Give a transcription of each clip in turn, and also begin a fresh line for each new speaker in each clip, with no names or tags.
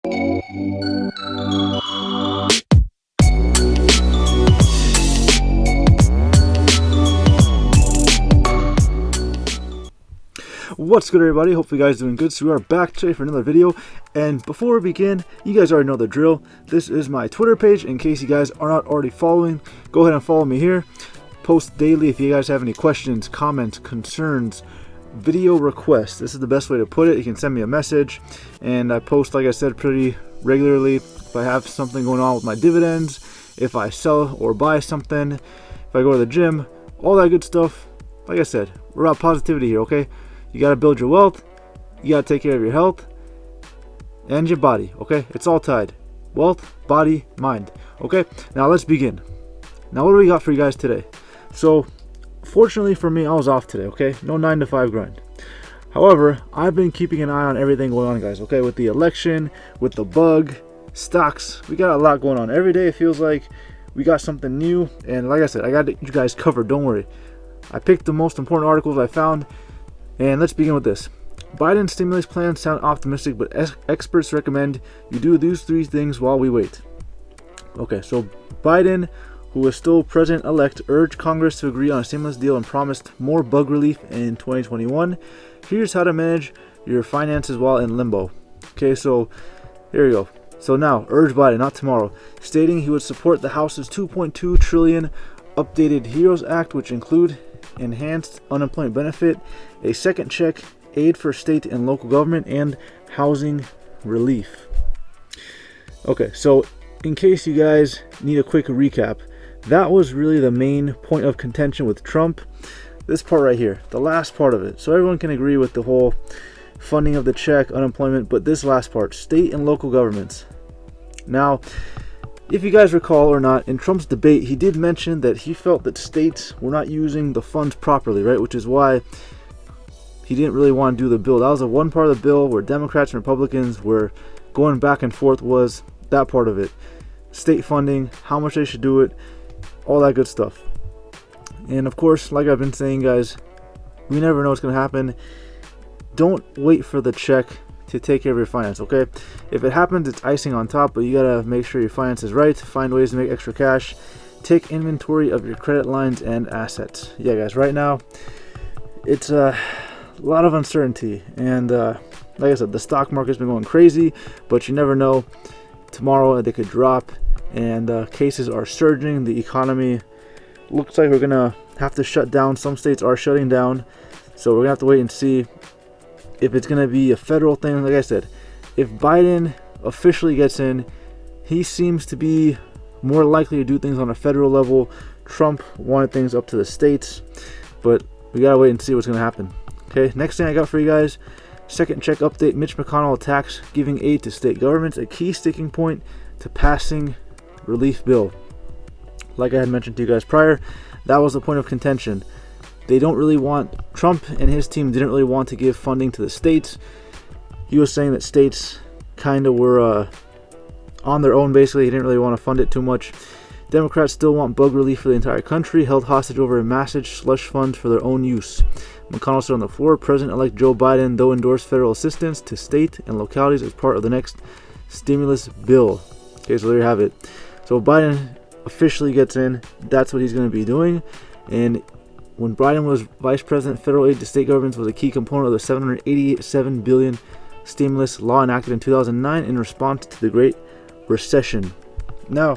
What's good, everybody? Hope you guys are doing good. So we are back today for another video, and before we begin, you guys already know the drill. This is my Twitter page. In case you guys are not already following, go ahead and follow me here. Post daily if you guys have any questions, comments, concerns, video requests. This is the best way to put it. You can send me a message, and I post, like I said, pretty regularly. If I have something going on with my dividends, if I sell or buy something, if I go to the gym, all that good stuff. Like I said, we're about positivity here, okay? You got to build your wealth, you got to take care of your health and your body, okay? It's all tied. Wealth, body, mind, okay? Now let's begin. Now what do we got for you guys today? So fortunately for me, I was off today, okay? No 9 to 5 grind. However, I've been keeping an eye on everything going on, guys, okay? With the election, with the bug, stocks, we got a lot going on. Every day it feels like we got something new, and like I said, I got you guys covered, don't worry. I picked the most important articles I found. And let's begin with this. Biden's stimulus plans sound optimistic, but experts recommend you do these 3 things while we wait. Okay, so Biden, who is still president-elect, urged Congress to agree on a stimulus deal and promised more bug relief in 2021. Here's how to manage your finances while in limbo. Okay, so here you go. So now, urge Biden, not tomorrow, stating he would support the House's $2.2 trillion updated HEROES Act, which include enhanced unemployment benefit, a second check, aid for state and local government, and housing relief. Okay, so in case you guys need a quick recap, that was really the main point of contention with Trump. This part right here, the last part of it. So everyone can agree with the whole funding of the check, unemployment, but this last part, state and local governments. Now, if you guys recall or not, in Trump's debate, he did mention that he felt that states were not using the funds properly, right? Which is why he didn't really want to do the bill. That was the one part of the bill where Democrats and Republicans were going back and forth, was that part of it. State funding, how much they should do it, all that good stuff. And of course, like I've been saying, guys, we never know what's going to happen. Don't wait for the check to take care of your finance, okay? If it happens, it's icing on top, but you gotta make sure your finance is right, find ways to make extra cash, take inventory of your credit lines and assets. Yeah, guys, right now it's a lot of uncertainty, and like I said, the stock market's been going crazy, but you never know. Tomorrow they could drop, and cases are surging. The economy looks like we're gonna have to shut down. Some states are shutting down, so we're gonna have to wait and see if it's going to be a federal thing. Like I said, if Biden officially gets in, he seems to be more likely to do things on a federal level. Trump wanted things up to the states, but we got to wait and see what's going to happen. Okay, next thing I got for you guys, second check update. Mitch McConnell attacks giving aid to state governments, a key sticking point to passing relief bill. Like I had mentioned to you guys prior, that was the point of contention. They don't really want, Trump and his team didn't really want to give funding to the states. He was saying that states kind of were on their own, basically. He didn't really want to fund it too much. Democrats still want bug relief for the entire country, held hostage over a massive slush fund for their own use. McConnell said on the floor, President-elect Joe Biden, though, endorsed federal assistance to state and localities as part of the next stimulus bill. Okay, so there you have it. So Biden officially gets in. That's what he's going to be doing. And when Biden was vice president, federal aid to state governments was a key component of the $787 billion stimulus law enacted in 2009 in response to the Great Recession. Now,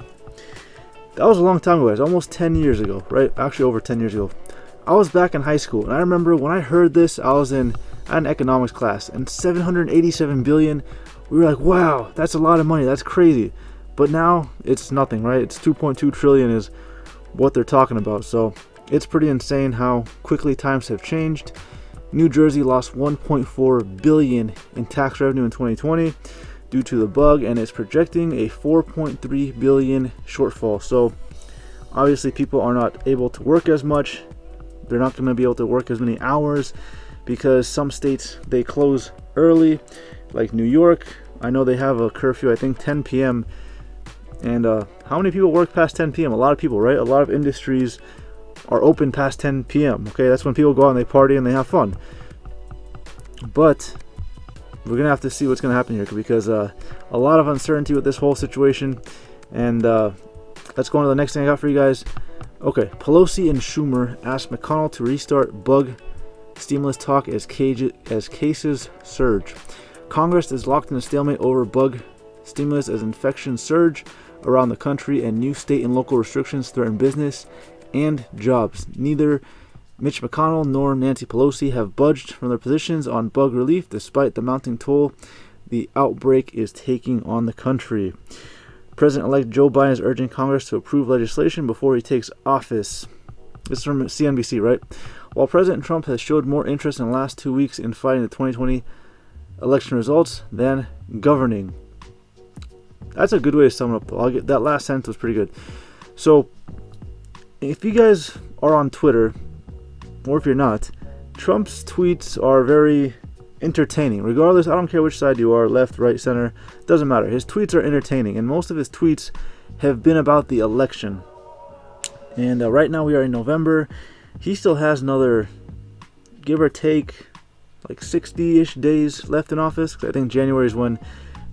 that was a long time ago, guys. Almost 10 years ago, right? Actually, over 10 years ago. I was back in high school, and I remember when I heard this, I had an economics class, and $787 billion, we were like, wow, that's a lot of money. That's crazy. But now, it's nothing, right? It's $2.2 trillion is what they're talking about. So it's pretty insane how quickly times have changed. New Jersey lost $1.4 billion in tax revenue in 2020 due to the bug, and it's projecting a $4.3 billion shortfall. So obviously people are not able to work as much. They're not going to be able to work as many hours because some states, they close early, like New York. I know they have a curfew, I think 10 p.m. And how many people work past 10 p.m.? A lot of people, right? A lot of industries are open past 10 p.m. Okay, that's when people go out and they party and they have fun. But we're gonna have to see what's gonna happen here, because a lot of uncertainty with this whole situation. And let's go on to the next thing I got for you guys. Okay, Pelosi and Schumer asked McConnell to restart bug stimulus talk as cases surge. Congress is locked in a stalemate over bug stimulus as infections surge around the country and new state and local restrictions threaten business and jobs. Neither Mitch McConnell nor Nancy Pelosi have budged from their positions on bug relief despite the mounting toll the outbreak is taking on the country. President-elect Joe Biden is urging Congress to approve legislation before he takes office. This is from CNBC, right? While President Trump has showed more interest in the last 2 weeks in fighting the 2020 election results than governing. That's a good way to sum it up. That last sentence was pretty good. So, if you guys are on Twitter, or if you're not, Trump's tweets are very entertaining. Regardless, I don't care which side you are, left, right, center, doesn't matter. His tweets are entertaining, and most of his tweets have been about the election. And right now we are in November. He still has another, give or take, like 60-ish days left in office. I think January is when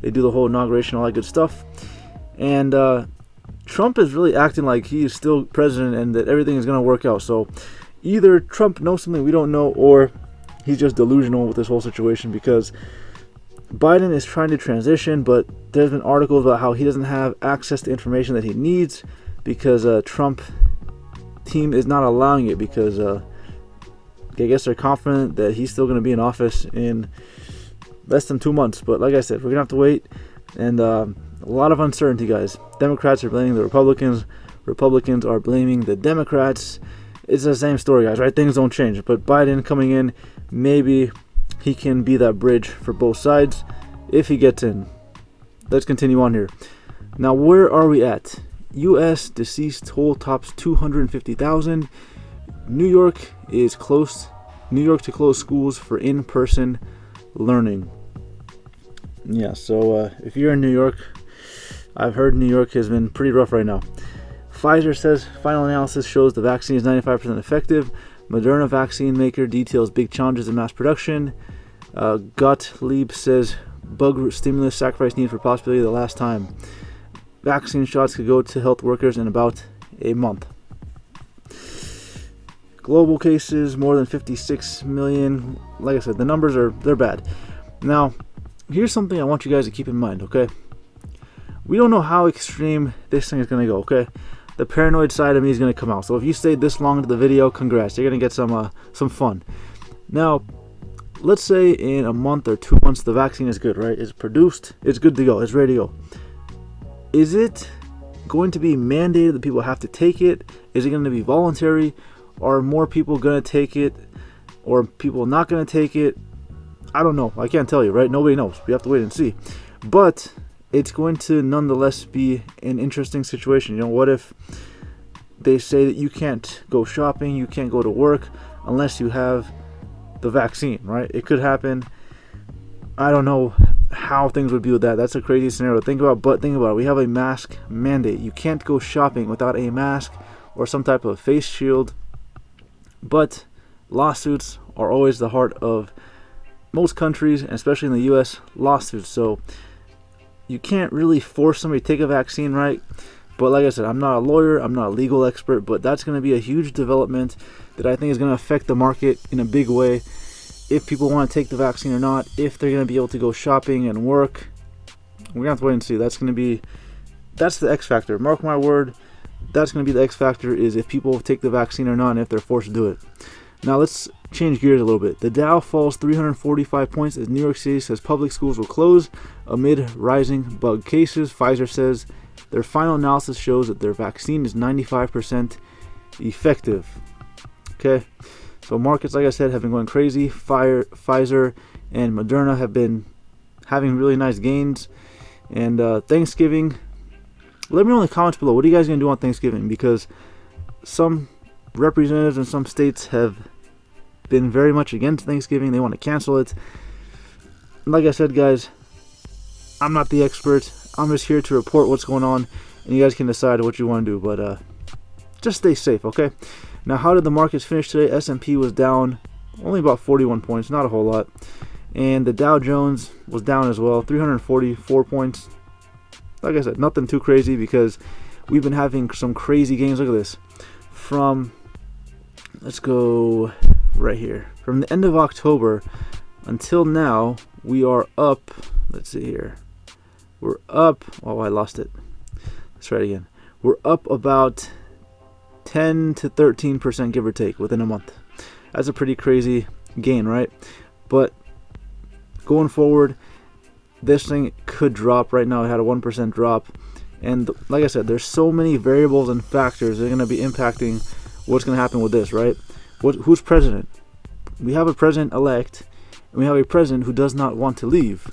they do the whole inauguration, all that good stuff. And Trump is really acting like he is still president and that everything is going to work out. So either Trump knows something we don't know, or he's just delusional with this whole situation, because Biden is trying to transition, but there's been articles about how he doesn't have access to information that he needs because Trump team is not allowing it, because I guess they're confident that he's still going to be in office in less than 2 months. But like I said, we're going to have to wait, and a lot of uncertainty, guys. Democrats are blaming the Republicans. Republicans are blaming the Democrats. It's the same story, guys, right? Things don't change. But Biden coming in, maybe he can be that bridge for both sides if he gets in. Let's continue on here. Now, where are we at? U.S. deceased toll tops 250,000. New York is close. New York to close schools for in-person learning. Yeah, so if you're in New York, I've heard New York has been pretty rough right now. Pfizer says final analysis shows the vaccine is 95% effective. Moderna vaccine maker details big challenges in mass production. Gottlieb says bug stimulus sacrifice need for possibility the last time. Vaccine shots could go to health workers in about a month. Global cases more than 56 million. Like I said, the numbers they're bad. Now, here's something I want you guys to keep in mind, okay? We don't know how extreme this thing is going to go, okay? The paranoid side of me is going to come out. So if you stayed this long into the video, congrats. You're going to get some fun. Now, let's say in a month or 2 months the vaccine is good, right? It's produced. It's good to go. It's ready to go. Is it going to be mandated that people have to take it? Is it going to be voluntary? Are more people going to take it? Or people not going to take it? I don't know. I can't tell you, right? Nobody knows. We have to wait and see. But it's going to nonetheless be an interesting situation. You know, what if they say that you can't go shopping, you can't go to work unless you have the vaccine, right? It could happen. I don't know how things would be with that. That's a crazy scenario to think about, but think about it. We have a mask mandate. You can't go shopping without a mask or some type of face shield. But lawsuits are always the heart of most countries, especially in the U.S., lawsuits. So you can't really force somebody to take a vaccine, right? But like I said, I'm not a lawyer, I'm not a legal expert, but that's going to be a huge development that I think is going to affect the market in a big way. If people want to take the vaccine or not, if they're going to be able to go shopping and work, we're going to have to wait and see. That's the X factor. Mark my word, that's going to be the X factor, is if people take the vaccine or not, and if they're forced to do it. Now let's change gears a little bit. The Dow falls 345 points as New York City says public schools will close amid rising bug cases. Pfizer says their final analysis shows that their vaccine is 95% effective. Okay, so markets, like I said, have been going crazy. Pfizer and Moderna have been having really nice gains. And Thanksgiving, let me know in the comments below, what are you guys going to do on Thanksgiving? Because some representatives in some states have been very much against Thanksgiving. They want to cancel it. Like I said, guys, I'm not the expert. I'm just here to report what's going on, and you guys can decide what you want to do. But just stay safe, okay? Now, how did the markets finish today? S&P was down only about 41 points, not a whole lot. And the Dow Jones was down as well, 344 points. Like I said, nothing too crazy because we've been having some crazy games. Look at this. Let's go right here. From the end of October until now, we are up. Let's see here. We're up. Oh, I lost it. Let's try it again. We're up about 10 to 13%, give or take, within a month. That's a pretty crazy gain, right? But going forward, this thing could drop. Right now, it had a 1% drop. And like I said, there's so many variables and factors that are going to be impacting what's going to happen with this, right? Who's president? We have a president-elect, and we have a president who does not want to leave.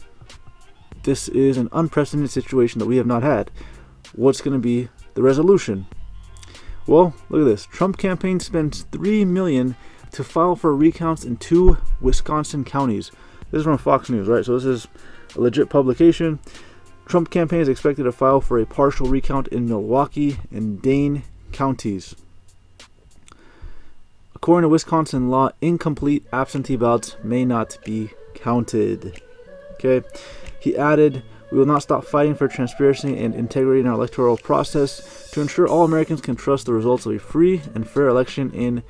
This is an unprecedented situation that we have not had. What's going to be the resolution? Well, look at this. Trump campaign spends $3 million to file for recounts in 2 Wisconsin counties. This is from Fox News, right? So this is a legit publication. Trump campaign is expected to file for a partial recount in Milwaukee and Dane counties. According to Wisconsin law, incomplete absentee ballots may not be counted. Okay. He added, "We will not stop fighting for transparency and integrity in our electoral process to ensure all Americans can trust the results of a free and fair election in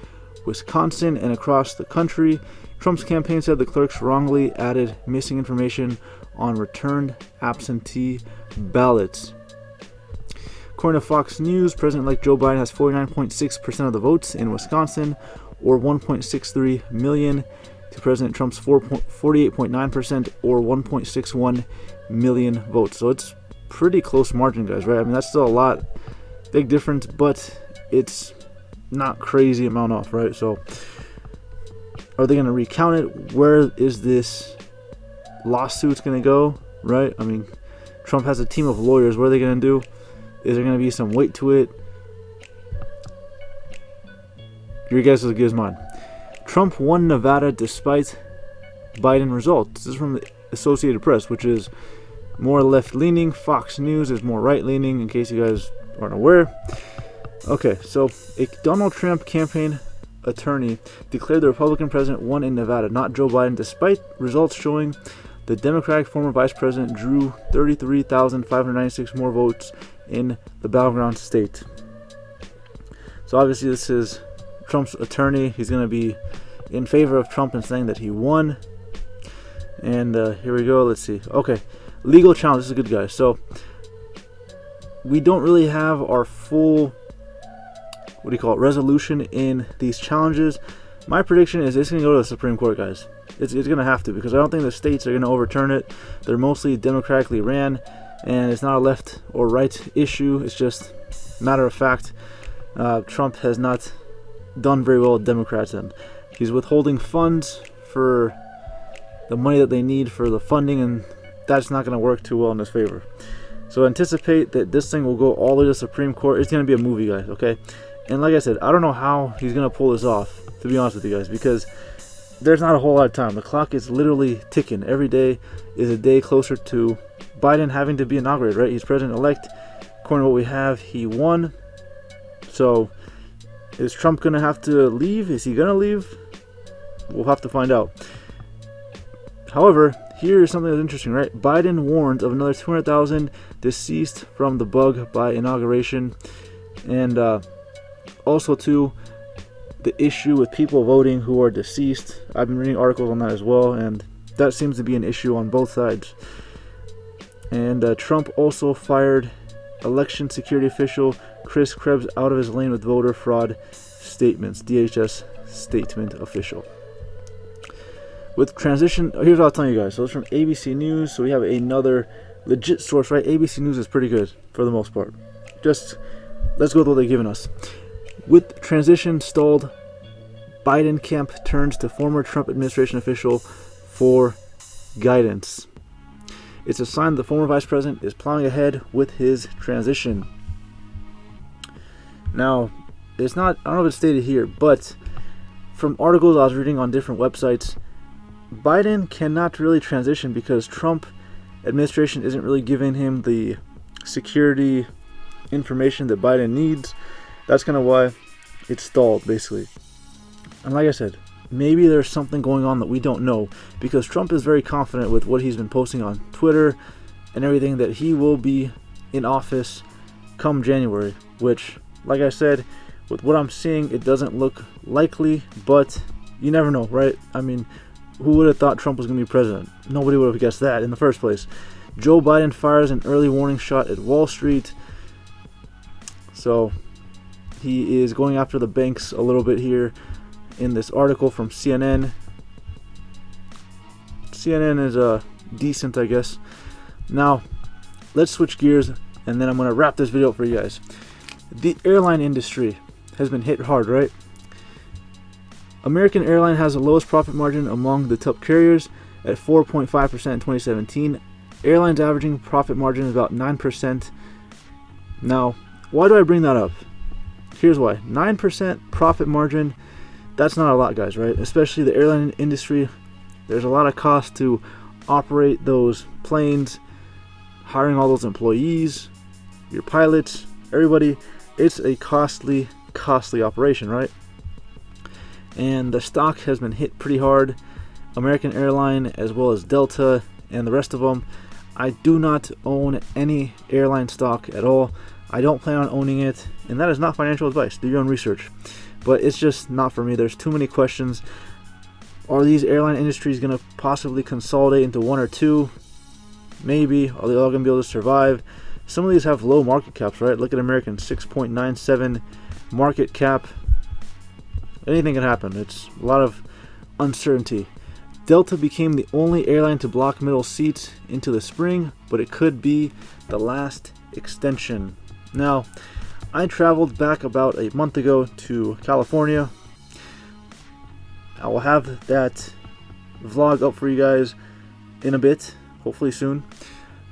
Wisconsin and across the country." Trump's campaign said the clerks wrongly added missing information on returned absentee ballots. According to Fox News, President-elect Joe Biden has 49.6% of the votes in Wisconsin, or 1.63 million, to President Trump's 48.9%, or 1.61 million votes. So it's pretty close margin, guys, right? I mean, that's still a lot, big difference, but it's not crazy amount off, right? So are they going to recount it? Where is this lawsuit's going to go, right? I mean, Trump has a team of lawyers. What are they going to do? Is there going to be some weight to it? Your guess is as good as mine. Trump won Nevada despite Biden results. This is from the Associated Press, which is more left-leaning. Fox News is more right-leaning, in case you guys aren't aware. Okay, so a Donald Trump campaign attorney declared the Republican president won in Nevada, not Joe Biden, despite results showing the Democratic former vice president drew 33,596 more votes in the battleground state. So obviously this is Trump's attorney. He's going to be in favor of Trump and saying that he won. And here we go. Let's see. Okay, legal challenge. This is good, guys. So we don't really have our full, resolution in these challenges. My prediction is it's going to go to the Supreme Court, guys. It's going to have to, because I don't think the states are going to overturn it. They're mostly democratically ran, and it's not a left or right issue. It's just matter of fact. Trump has not done very well with Democrats, and he's withholding funds for the money that they need for the funding, and that's not going to work too well in his favor. So anticipate that this thing will go all the way to the Supreme Court. It's going to be a movie, guys, okay? And like I said, I don't know how he's going to pull this off, to be honest with you guys, because there's not a whole lot of time. The clock is literally ticking. Every day is a day closer to Biden having to be inaugurated, right? He's president-elect. According to what we have, he won. So is Trump going to have to leave? Is he going to leave? We'll have to find out. However, here's something that's interesting, right? Biden warns of another 200,000 deceased from the bug by inauguration. And also, too, the issue with people voting who are deceased. I've been reading articles on that as well, and that seems to be an issue on both sides. And Trump also fired election security official Chris Krebs out of his lane with voter fraud statements. DHS statement official. With transition, here's what I'll tell you guys. So it's from ABC News. So we have another legit source, right? ABC News is pretty good for the most part. Just let's go with what they're giving us. With transition stalled, Biden camp turns to former Trump administration official for guidance. It's a sign the former vice president is plowing ahead with his transition. Now, it's not, I don't know if it's stated here, but from articles I was reading on different websites, Biden cannot really transition because Trump administration isn't really giving him the security information that Biden needs. That's kind of why it's stalled, basically. And like I said, maybe there's something going on that we don't know, because Trump is very confident with what he's been posting on Twitter and everything that he will be in office come January, which, like I said, with what I'm seeing, it doesn't look likely, but you never know, right? I mean, who would have thought Trump was going to be president? Nobody would have guessed that in the first place. Joe Biden fires an early warning shot at Wall Street. So he is going after the banks a little bit here in this article from CNN. CNN is decent, I guess. Now, let's switch gears, and then I'm going to wrap this video up for you guys. The airline industry has been hit hard, right? American Airlines has the lowest profit margin among the top carriers at 4.5% in 2017. Airlines averaging profit margin is about 9%. Now, why do I bring that up? Here's why. 9% profit margin, that's not a lot, guys, right? Especially the airline industry. There's a lot of cost to operate those planes, hiring all those employees, your pilots, everybody. It's a costly operation, right? And the stock has been hit pretty hard. American Airlines, as well as Delta and the rest of them. I do not own any airline stock at all. I don't plan on owning it, and that is not financial advice. Do your own research. But it's just not for me. There's too many questions. Are these airline industries going to possibly consolidate into one or two? Maybe. Are they all going to be able to survive? Some of these have low market caps, right? Look at American, 6.97 market cap. Anything can happen. It's a lot of uncertainty. Delta became the only airline to block middle seats into the spring, but it could be the last extension. Now, I traveled back about a month ago to California. I will have that vlog up for you guys in a bit, hopefully soon.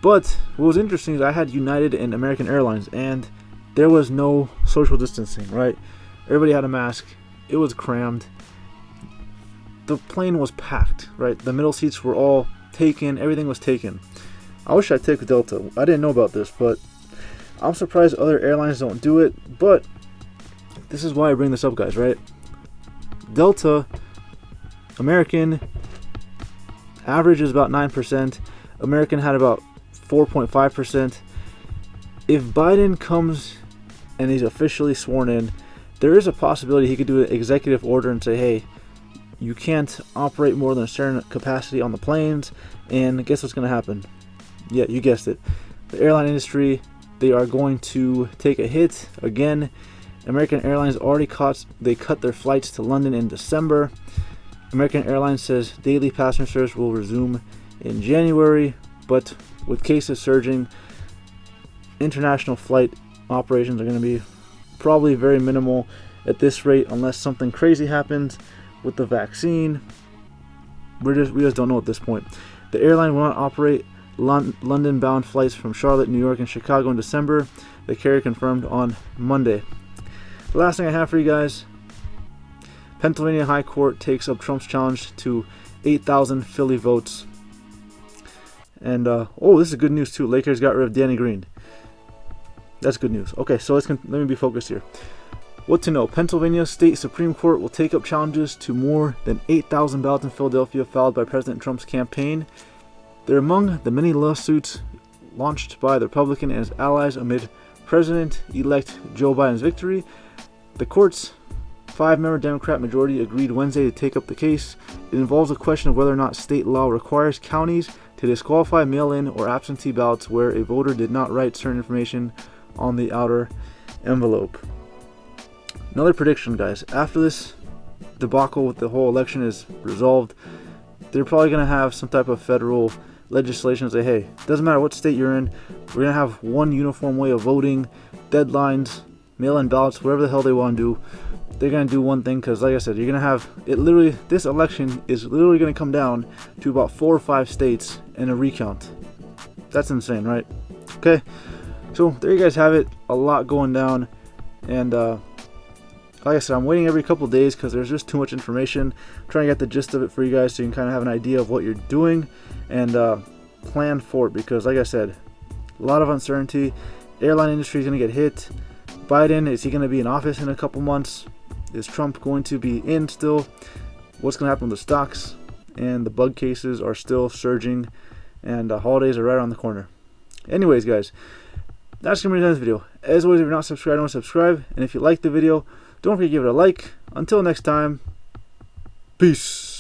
But what was interesting is I had United and American Airlines, and there was no social distancing, right? Everybody had a mask. It was crammed. The plane was packed, right? The middle seats were all taken. Everything was taken. I wish I took Delta. I didn't know about this, but I'm surprised other airlines don't do it. But this is why I bring this up, guys, right? Delta, American, average is about 9%. American had about 4.5%. If Biden comes and he's officially sworn in, there is a possibility he could do an executive order and say, hey, you can't operate more than a certain capacity on the planes, and guess what's going to happen? Yeah, you guessed it. The airline industry, they are going to take a hit again. American Airlines already cut their flights to London in December. American Airlines says daily passenger service will resume in January, but with cases surging, international flight operations are going to be probably very minimal at this rate unless something crazy happens with the vaccine. We just don't know at this point. The airline will not operate London-bound flights from Charlotte, New York, and Chicago in December. The carrier confirmed on Monday. The last thing I have for you guys: Pennsylvania High Court takes up Trump's challenge to 8,000 Philly votes. And oh, this is good news too. Lakers got rid of Danny Green. That's good news. Okay, so let me be focused here. What to know? Pennsylvania State Supreme Court will take up challenges to more than 8,000 ballots in Philadelphia filed by President Trump's campaign. They're among the many lawsuits launched by the Republican and his allies amid President-elect Joe Biden's victory. The court's 5-member Democrat majority agreed Wednesday to take up the case. It involves a question of whether or not state law requires counties to disqualify mail-in or absentee ballots where a voter did not write certain information on the outer envelope. Another prediction, guys. After this debacle with the whole election is resolved, they're probably going to have some type of federal legislation say, hey, doesn't matter what state you're in, we're going to have one uniform way of voting, deadlines, mail-in ballots, whatever the hell they want to do. They're going to do one thing because, like I said, you're going to have it literally, this election is literally going to come down to about 4 or 5 states in a recount. That's insane, right? Okay, so there you guys have it. A lot going down, and like I said, I'm waiting every couple days because there's just too much information. I'm trying to get the gist of it for you guys so you can kind of have an idea of what you're doing and plan for it, because like I said, a lot of uncertainty. Airline industry is going to get hit. Biden, is he going to be in office in a couple months? Is Trump going to be in still? what's going to happen with the stocks, and the bug cases are still surging, and holidays are right around the corner. Anyways, guys, that's going to be the end of this video. As always, if you're not subscribed, don't subscribe. And if you like the video, don't forget to give it a like. Until next time, peace.